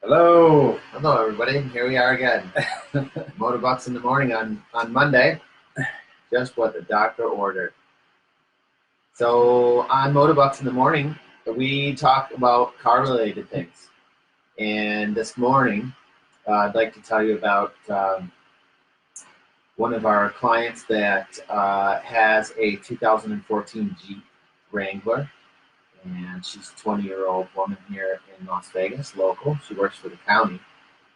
Hello. Hello, everybody. Here we are again. Motobucks in the morning on Monday. Just what the doctor ordered. So on Motobucks in the morning, we talk about car-related things. And this morning, I'd like to tell you about one of our clients that has a 2014 Jeep Wrangler, and she's a 20-year-old woman here in Las Vegas, local. She works for the county,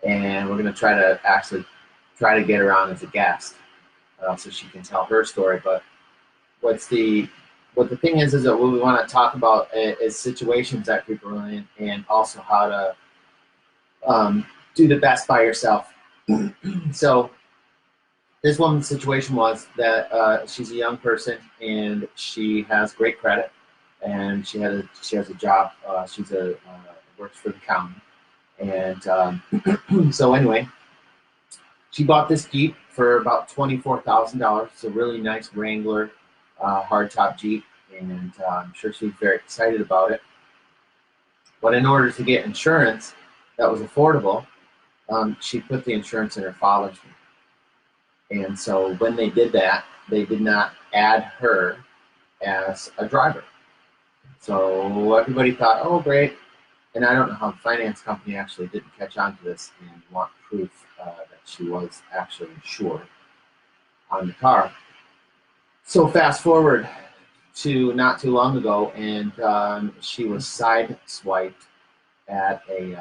and we're going to try to get her on as a guest. So she can tell her story. But what's the what the thing is that what we want to talk about is situations that people are in, and also how to do the best by yourself. So this woman's situation was that she's a young person and she has great credit, and she has a job. She's a works for the county, and so anyway, she bought this Jeep for about $24,000. It's a really nice Wrangler hardtop Jeep, and I'm sure she's very excited about it. But in order to get insurance that was affordable, she put the insurance in her father's name. And so when they did that, they did not add her as a driver. So everybody thought, oh, great. And I don't know how the finance company actually didn't catch on to this and want proof that she was actually insured on the car. So fast forward to not too long ago, and she was side swiped at a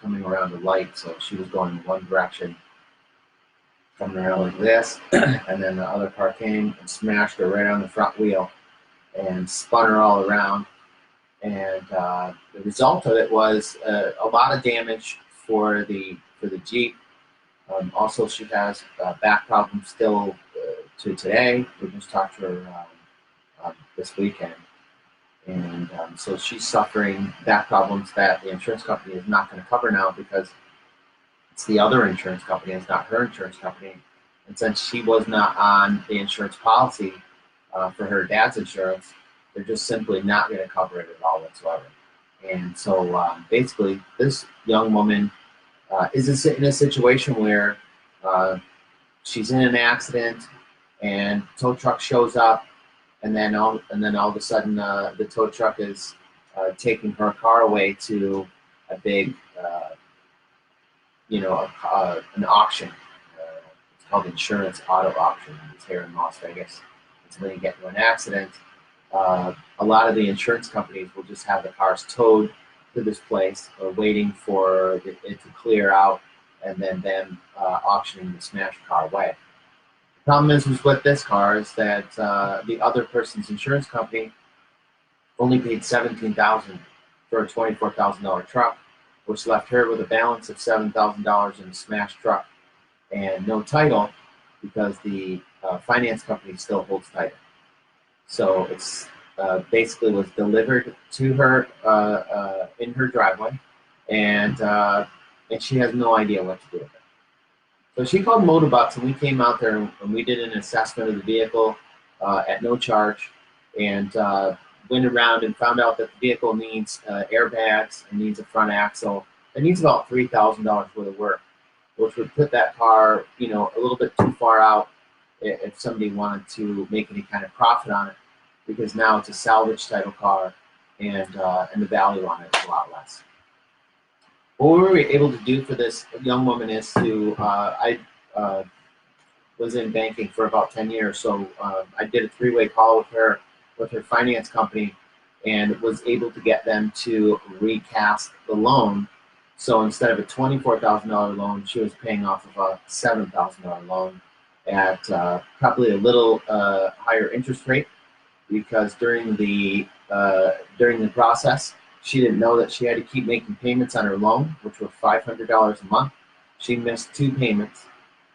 coming around a light. So she was going in one direction, coming around like this, and then the other car came and smashed her right on the front wheel and spun her all around. And the result of it was a lot of damage for the Jeep. Also, she has back problems still to today. We just talked to her this weekend. And so she's suffering back problems that the insurance company is not going to cover now because it's the other insurance company, it's not her insurance company. And since she was not on the insurance policy for her dad's insurance, they're just simply not going to cover it at all whatsoever. And so basically, this young woman is in a situation where uh, she's in an accident, and tow truck shows up, and then all of a sudden the tow truck is taking her car away to a big an auction. It's called insurance auto auction. It's here in Las Vegas. It's when you get into an accident, a lot of the insurance companies will just have the cars towed to this place, waiting for it to clear out, and then them auctioning the smashed car away. The problem is with this car is that the other person's insurance company only paid $17,000 for a $24,000 truck, which left her with a balance of $7,000 in a smashed truck and no title because the finance company still holds title. So it's basically was delivered to her in her driveway, and she has no idea what to do with it. So she called Motobucks, and we came out there and we did an assessment of the vehicle at no charge, and went around and found out that the vehicle needs airbags and needs a front axle. It needs about $3,000 worth of work, which would put that car, a little bit too far out if somebody wanted to make any kind of profit on it, because now it's a salvage title car, and the value on it is a lot less. What we were able to do for this young woman is I was in banking for about 10 years, so I did a three-way call with her finance company, and was able to get them to recast the loan. So instead of a $24,000 loan, she was paying off of a $7,000 loan at probably a little higher interest rate, because during the process, she didn't know that she had to keep making payments on her loan, which were $500 a month. She missed two payments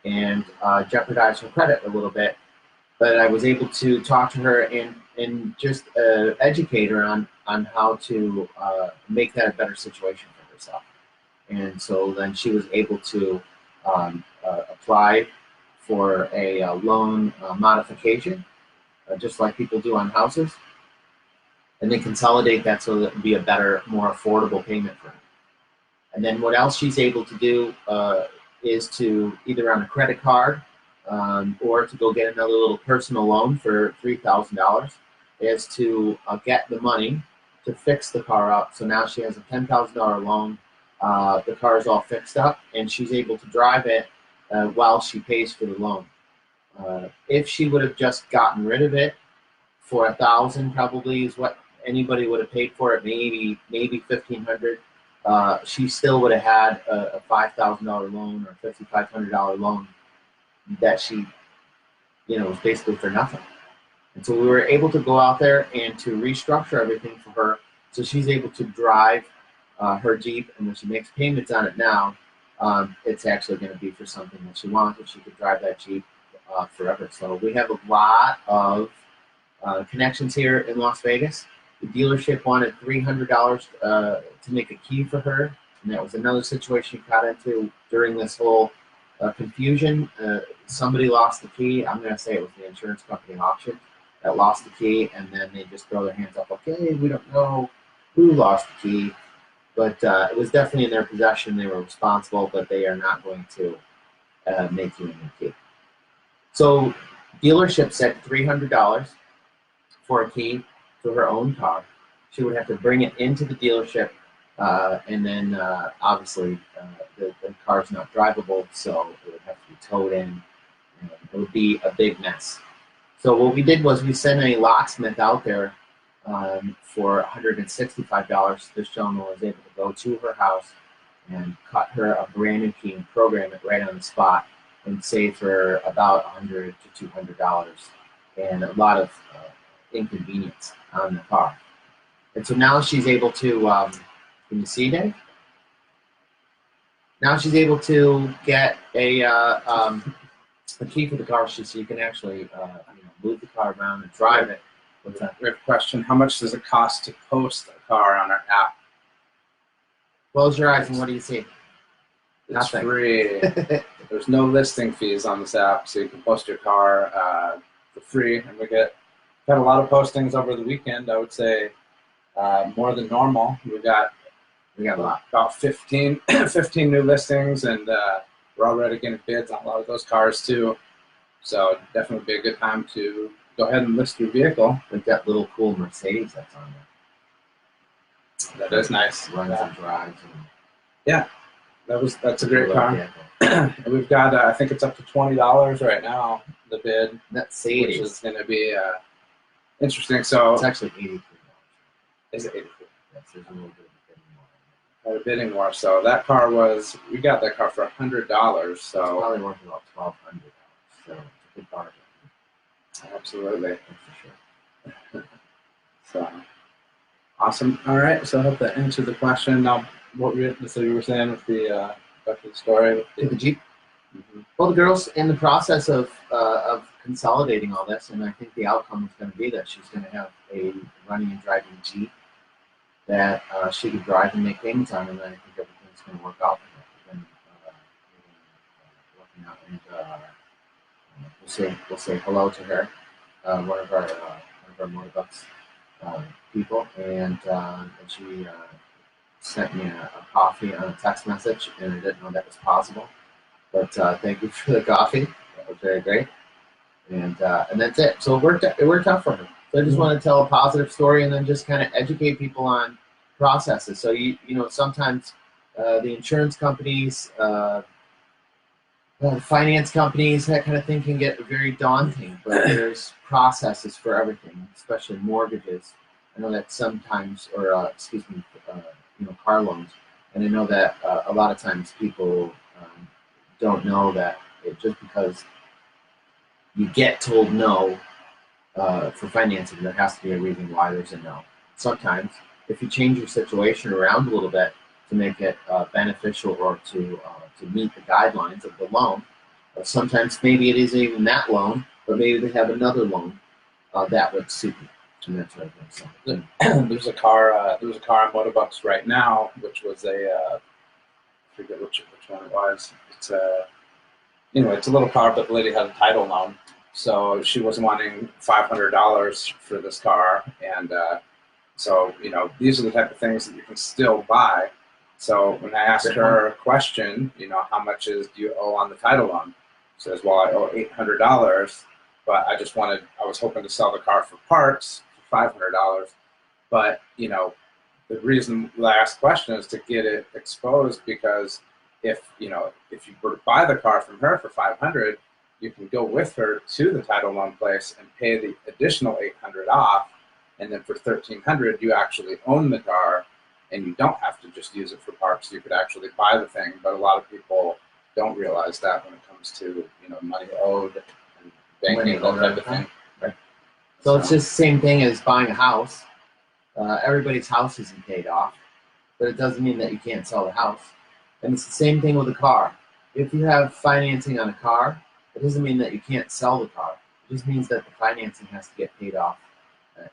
and jeopardized her credit a little bit. But I was able to talk to her and just educate her on how to make that a better situation for herself. And so then she was able to apply for a loan modification, just like people do on houses, and then consolidate that so that it would be a better, more affordable payment for her. And then what else she's able to do is to either on a credit card or to go get another little personal loan for $3,000 is to get the money to fix the car up. So now she has a $10,000 loan. The car is all fixed up, and she's able to drive it while she pays for the loan. If she would have just gotten rid of it for $1,000, probably is what anybody would have paid for it. Maybe $1,500. She still would have had a $5,000 loan or $5,500 loan that she, was basically for nothing. And so we were able to go out there and to restructure everything for her, so she's able to drive her Jeep, and when she makes payments on it now, it's actually going to be for something that she wants, and she could drive that Jeep forever. So we have a lot of connections here in Las Vegas. The dealership wanted $300 to make a key for her, and that was another situation she got into during this whole confusion. Somebody lost the key. I'm going to say it was the insurance company auction that lost the key, and then they just throw their hands up, okay, we don't know who lost the key, but it was definitely in their possession. They were responsible, but they are not going to make you a new key. So dealership said $300 for a key to her own car. She would have to bring it into the dealership, and then obviously the car's not drivable, so it would have to be towed in, and it would be a big mess. So what we did was we sent a locksmith out there for $165. This gentleman was able to go to her house and cut her a brand new key and program it right on the spot and save her about $100 to $200 and a lot of inconvenience on the car. And so now she's able to, can you see, Dave? Now she's able to get a key for the car, so you can actually move the car around and drive it. We have a question. How much does it cost to post a car on our app? Close your eyes and what do you see? It's Nothing. free. There's no listing fees on this app, so you can post your car for free. And we got a lot of postings over the weekend. I would say more than normal. We got a lot, about 15 new listings, and we're already getting bids on a lot of those cars too. So definitely be a good time to go ahead and list your vehicle. Like that little cool Mercedes that's on there. That is nice. Runs and drives. And yeah, that's a great car. We've got I think it's up to $20 right now, the bid. That's which is going to be interesting. So it's actually $83. Is it $83? Yes, there's a little bit of bidding war. So that car we got that car for $100. So it's probably worth about $1,200. So it's a good bargain. Absolutely. That's for sure. So awesome. All right. So I hope that answered the question. Now, so you were saying with the back to the story with the Jeep. Mm-hmm. Well, the girl's in the process of consolidating all this, and I think the outcome is going to be that she's going to have a running and driving Jeep that she could drive and make payments on, and I think everything's going to work out for her. And, working out, and we'll say hello to her, one of our Motobucks people, and she sent me a coffee on a text message, and I didn't know that was possible. But thank you for the coffee. That was very great. And that's it. So it worked out for her. So I just want to tell a positive story and then just kind of educate people on processes. So sometimes the insurance companies, the finance companies, that kind of thing can get very daunting. But there's processes for everything, especially mortgages. I know that sometimes, or car loans. And I know that a lot of times people don't know that just because you get told no for financing, there has to be a reason why there's a no. Sometimes, if you change your situation around a little bit to make it beneficial or to meet the guidelines of the loan, sometimes maybe it isn't even that loan, but maybe they have another loan that would suit you. And that's what I think. There's a car on Motobucks right now, which was I forget which one it was. It's it's a little car, but the lady had a title loan, so she was wanting $500 for this car, and so these are the type of things that you can still buy So when I asked her a question, you know, how much do you owe on the title loan? She says, well, I owe $800, but I was hoping to sell the car for parts for $500. But, you know, the reason I asked the question is to get it exposed, because if you were to buy the car from her for $500, you can go with her to the title loan place and pay the additional $800 off, and then for $1,300 you actually own the car, and you don't have to just use it for parts. You could actually buy the thing. But a lot of people don't realize that when it comes to, you know, money owed and banking, that type of thing. Right. So it's just the same thing as buying a house. Everybody's house isn't paid off, but it doesn't mean that you can't sell the house. And it's the same thing with a car. If you have financing on a car, it doesn't mean that you can't sell the car. It just means that the financing has to get paid off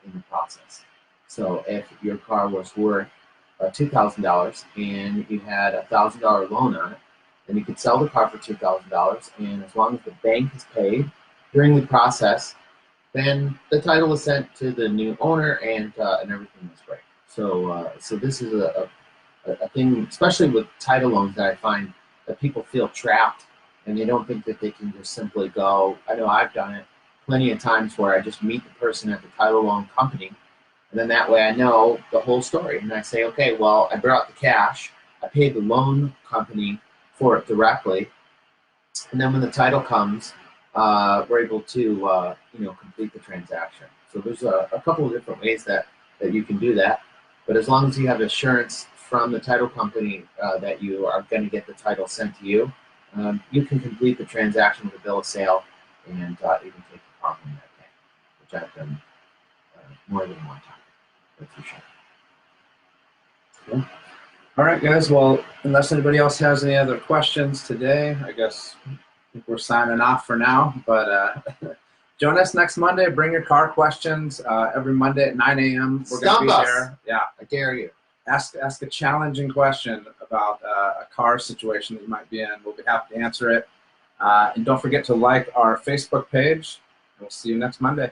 in the process. So if your car was worth $2,000 and you had a $1,000 loan on it, then you could sell the car for $2,000, and as long as the bank is paid during the process, then the title is sent to the new owner, and everything is great. So so this is a thing, especially with title loans, that I find that people feel trapped, and they don't think that they can just simply go. I know I've done it plenty of times where I just meet the person at the title loan company, and then that way I know the whole story. And I say, okay, well, I brought the cash, I paid the loan company for it directly, and then when the title comes, we're able to complete the transaction. So there's a couple of different ways that you can do that. But as long as you have assurance from the title company that you are going to get the title sent to you, you can complete the transaction with a bill of sale and even take the car from that day, which I've done more than one time. That's for sure. Yeah. All right, guys. Well, unless anybody else has any other questions today, I guess we're signing off for now. But join us next Monday. Bring your car questions every Monday at 9 a.m. We're going to be there. Yeah, I dare you. Ask a challenging question about a car situation that you might be in. We'll be happy to answer it. And don't forget to like our Facebook page. We'll see you next Monday.